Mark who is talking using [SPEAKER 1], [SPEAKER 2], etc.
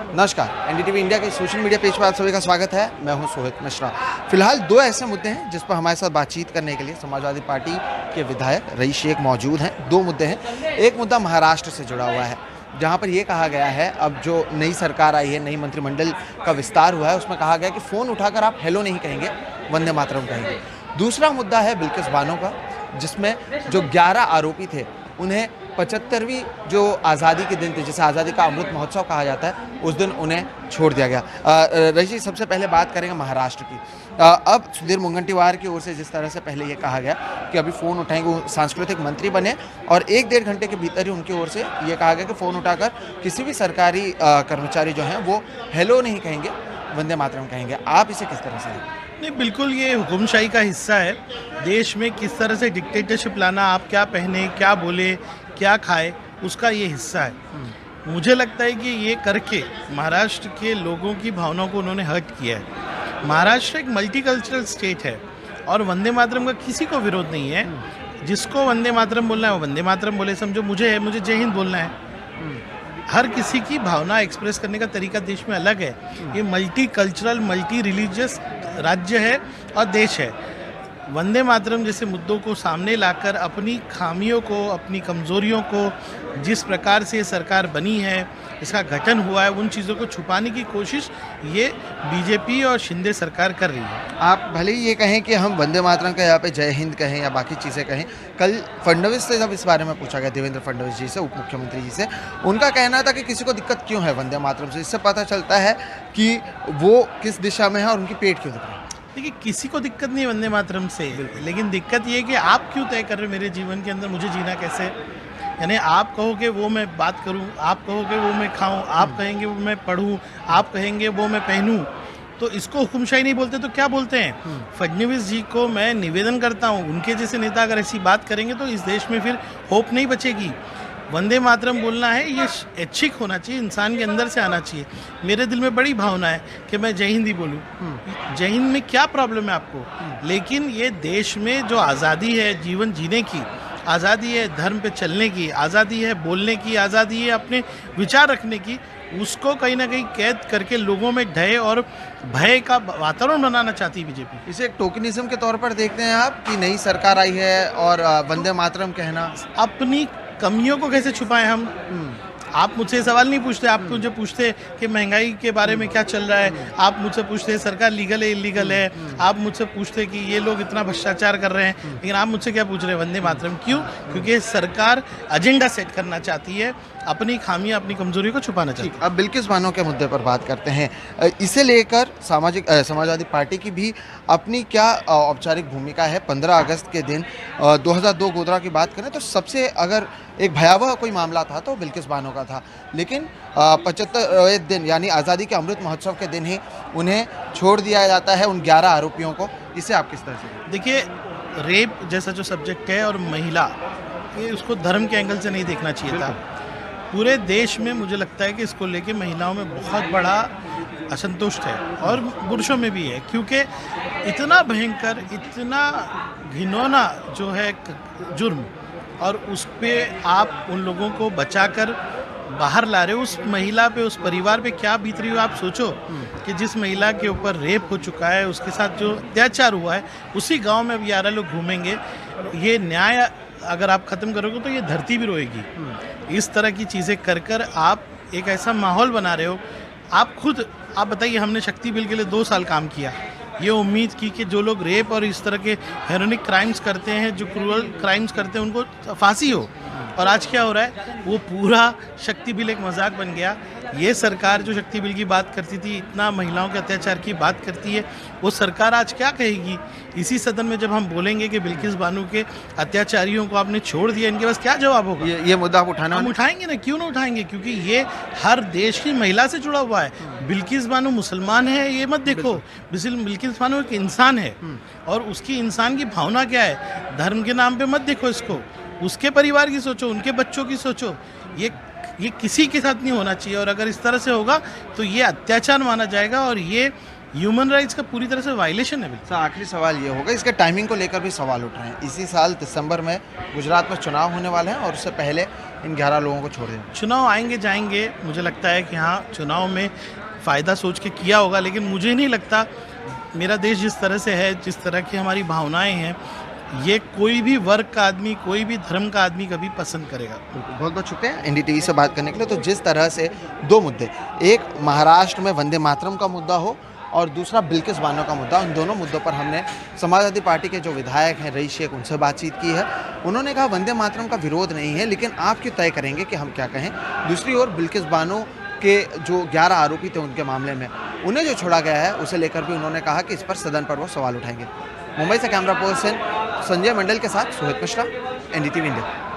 [SPEAKER 1] नमस्कार, NDTV India के social media page पर आप सभी का स्वागत है। मैं हूं सोहित मिश्रा। फिलहाल दो ऐसे मुद्दे हैं जिस पर हमारे साथ बातचीत करने के लिए समाजवादी पार्टी के विधायक रईस शेख मौजूद हैं। दो मुद्दे हैं। एक मुद्दा महाराष्ट्र से जुड़ा हुआ है, जहां पर यह कहा गया है, अब जो नई सरकार आई है, नई मंत्रिमंडल का विस्तार हुआ है, उसमें कहा गया कि फ़ोन उठाकर आप हेलो नहीं कहेंगे, वंदे मातरम कहेंगे। दूसरा मुद्दा है बिल्किस बानो का, जिसमें जो 11 आरोपी थे उन्हें 75वीं जो आज़ादी के दिन थे, जिसे आज़ादी का अमृत महोत्सव कहा जाता है, उस दिन उन्हें छोड़ दिया गया। रईस जी, सबसे पहले बात करेंगे महाराष्ट्र की। अब सुधीर मुनगंटीवार की ओर से जिस तरह से पहले ये कहा गया कि अभी फ़ोन उठाएंगे, वो सांस्कृतिक मंत्री बने और 1-1.5 घंटे के भीतर ही उनकी ओर से ये कहा गया कि फ़ोन उठाकर किसी भी सरकारी कर्मचारी जो हैं वो हेलो नहीं कहेंगे, वंदे मातरम कहेंगे। आप इसे किस तरह से लें?
[SPEAKER 2] नहीं, बिल्कुल ये हुकुमशाही का हिस्सा है। देश में किस तरह से डिक्टेटरशिप लाना, आप क्या पहने, क्या बोले, क्या खाए, उसका ये हिस्सा है। मुझे लगता है कि ये करके महाराष्ट्र के लोगों की भावनाओं को उन्होंने हर्ट किया है। महाराष्ट्र एक मल्टीकल्चरल स्टेट है और वंदे मातरम का किसी को विरोध नहीं है। जिसको वंदे मातरम बोलना है वो वंदे मातरम बोले, समझो मुझे जय हिंद बोलना है। हर किसी की भावना एक्सप्रेस करने का तरीका देश में अलग है। ये मल्टी कल्चरल, मल्टी रिलीजियस राज्य है और देश है। वंदे मातरम जैसे मुद्दों को सामने लाकर अपनी खामियों को, अपनी कमज़ोरियों को, जिस प्रकार से ये सरकार बनी है, इसका गठन हुआ है, उन चीज़ों को छुपाने की कोशिश ये बीजेपी और शिंदे सरकार कर रही है।
[SPEAKER 1] आप भले ही ये कहें कि हम वंदे मातरम का यहाँ पे जय हिंद कहें या बाकी चीज़ें कहें, कल फडणवीस से जब इस बारे में पूछा गया, देवेंद्र फडणवीस जी से, उप मुख्यमंत्री जी से, उनका कहना था कि किसी को दिक्कत क्यों है वंदे मातरम से। इससे पता चलता है कि वो किस दिशा में है और उनकी पेट क्यों दिख रही है।
[SPEAKER 2] देखिए, किसी को दिक्कत नहीं है वंदे मातरम से, लेकिन दिक्कत ये है कि आप क्यों तय कर रहे हो मेरे जीवन के अंदर मुझे जीना कैसे। यानी आप कहोगे वो मैं बात करूं, आप कहोगे वो मैं खाऊं, आप कहेंगे वो मैं पढूं, आप कहेंगे वो मैं पहनूं, तो इसको हुकुमशाही नहीं बोलते तो क्या बोलते हैं। फडणवीस जी को मैं निवेदन करता हूं, उनके जैसे नेता अगर ऐसी बात करेंगे तो इस देश में फिर होप नहीं बचेगी। वंदे मातरम बोलना है, ये ऐच्छिक होना चाहिए, इंसान के अंदर से आना चाहिए। मेरे दिल में बड़ी भावना है कि मैं जय हिंद ही बोलूँ। जय हिंद में क्या प्रॉब्लम है आपको। लेकिन ये देश में जो आज़ादी है जीवन जीने की, आज़ादी है धर्म पे चलने की, आज़ादी है बोलने की, आज़ादी है अपने विचार रखने की, उसको कहीं ना कहीं कैद करके लोगों में भय और भय का वातावरण बनाना चाहती है बीजेपी।
[SPEAKER 1] इसे एक टोकनिज्म के तौर पर देखते हैं आप कि नई सरकार आई है और वंदे मातरम कहना।
[SPEAKER 2] अपनी कमियों को कैसे छुपाएं हम। आप मुझसे सवाल नहीं पूछते, आप मुझे पूछते कि महंगाई के बारे में क्या चल रहा है, आप मुझसे पूछते सरकार लीगल है इलीगल है, आप मुझसे पूछते कि ये लोग इतना भ्रष्टाचार कर रहे हैं, लेकिन आप मुझसे क्या पूछ रहे हैं वंदे मातरम क्यों। क्योंकि सरकार एजेंडा सेट करना चाहती है, अपनी खामियां, अपनी कमजोरी को छुपाना चाहती है।
[SPEAKER 1] अब बिल्किस बानो के मुद्दे पर बात करते हैं। इसे लेकर समाजवादी पार्टी की भी अपनी क्या औपचारिक भूमिका है। 15 अगस्त के दिन 2002 गोधरा की बात करें तो सबसे अगर एक भयावह कोई मामला था तो बिल्किस बानो का था, लेकिन 75वें दिन यानी आज़ादी के अमृत महोत्सव के दिन ही उन्हें छोड़ दिया जाता है, उन 11 आरोपियों को। इसे आप किस तरह से?
[SPEAKER 2] देखिए, रेप जैसा जो सब्जेक्ट है और महिला, ये उसको धर्म के एंगल से नहीं देखना चाहिए था। पूरे देश में मुझे लगता है कि इसको लेके महिलाओं में बहुत बड़ा असंतुष्ट है और पुरुषों में भी है, क्योंकि इतना भयंकर, इतना घिनौना जो है जुर्म, और उस पर आप उन लोगों को बचाकर बाहर ला रहे हो। उस महिला पे, उस परिवार पे क्या बीत रही हो आप सोचो कि जिस महिला के ऊपर रेप हो चुका है, उसके साथ जो अत्याचार हुआ है, उसी गांव में अब 11 लोग घूमेंगे। ये न्याय अगर आप ख़त्म करोगे तो ये धरती भी रोएगी। इस तरह की चीज़ें कर कर आप एक ऐसा माहौल बना रहे हो। आप बताइए, हमने शक्ति बिल के लिए 2 साल काम किया, ये उम्मीद की कि जो लोग रेप और इस तरह के हेरोनिक क्राइम्स करते हैं, जो क्रूअल क्राइम्स करते हैं, उनको फांसी हो। और आज क्या हो रहा है, वो पूरा शक्ति बिल एक मजाक बन गया। ये सरकार जो शक्ति बिल की बात करती थी, इतना महिलाओं के अत्याचार की बात करती है, वो सरकार आज क्या कहेगी। इसी सदन में जब हम बोलेंगे कि बिल्किस बानो के अत्याचारियों को आपने छोड़ दिया, इनके पास क्या जवाब होगा।
[SPEAKER 1] ये मुद्दा आप
[SPEAKER 2] हम उठाएंगे ना, क्यों ना उठाएंगे, क्योंकि ये हर देश की महिला से जुड़ा हुआ है। बिल्किस बानो मुसलमान है ये मत देखो, बिल्किस बानो एक इंसान है और उसकी इंसान की भावना क्या है, धर्म के नाम पे मत देखो इसको। उसके परिवार की सोचो, उनके बच्चों की सोचो। ये किसी के साथ नहीं होना चाहिए, और अगर इस तरह से होगा तो ये अत्याचार माना जाएगा और ये ह्यूमन राइट्स का पूरी तरह से वायलेशन है।
[SPEAKER 1] सर, आखिरी सवाल ये होगा, इसके टाइमिंग को लेकर भी सवाल उठ रहे हैं। इसी साल दिसंबर में गुजरात में चुनाव होने वाले हैं और उससे पहले इन 11 लोगों को छोड़ दें?
[SPEAKER 2] चुनाव आएंगे जाएंगे, मुझे लगता है कि हाँ चुनाव में फ़ायदा सोच के किया होगा, लेकिन मुझे नहीं लगता, मेरा देश जिस तरह से है, जिस तरह की हमारी भावनाएं हैं, ये कोई भी वर्ग का आदमी, कोई भी धर्म का आदमी कभी पसंद करेगा।
[SPEAKER 1] बहुत बहुत शुक्रिया एनडीटीवी से बात करने के लिए। तो जिस तरह से दो मुद्दे, एक महाराष्ट्र में वंदे मातरम का मुद्दा हो और दूसरा बिल्किस बानो का मुद्दा, उन दोनों मुद्दों पर हमने समाजवादी पार्टी के जो विधायक हैं रईस शेख, उनसे बातचीत की है। उन्होंने कहा वंदे मातरम का विरोध नहीं है, लेकिन आप क्यों तय करेंगे कि हम क्या कहें। दूसरी ओर बिल्किस बानो के जो 11 आरोपी थे उनके मामले में, उन्हें जो छोड़ा गया है उसे लेकर भी उन्होंने कहा कि इस पर सदन पर वो सवाल उठाएंगे। मुंबई से कैमरा पर्सन संजय मंडल के साथ सोहित मिश्रा, एनडीटीवी इंडिया।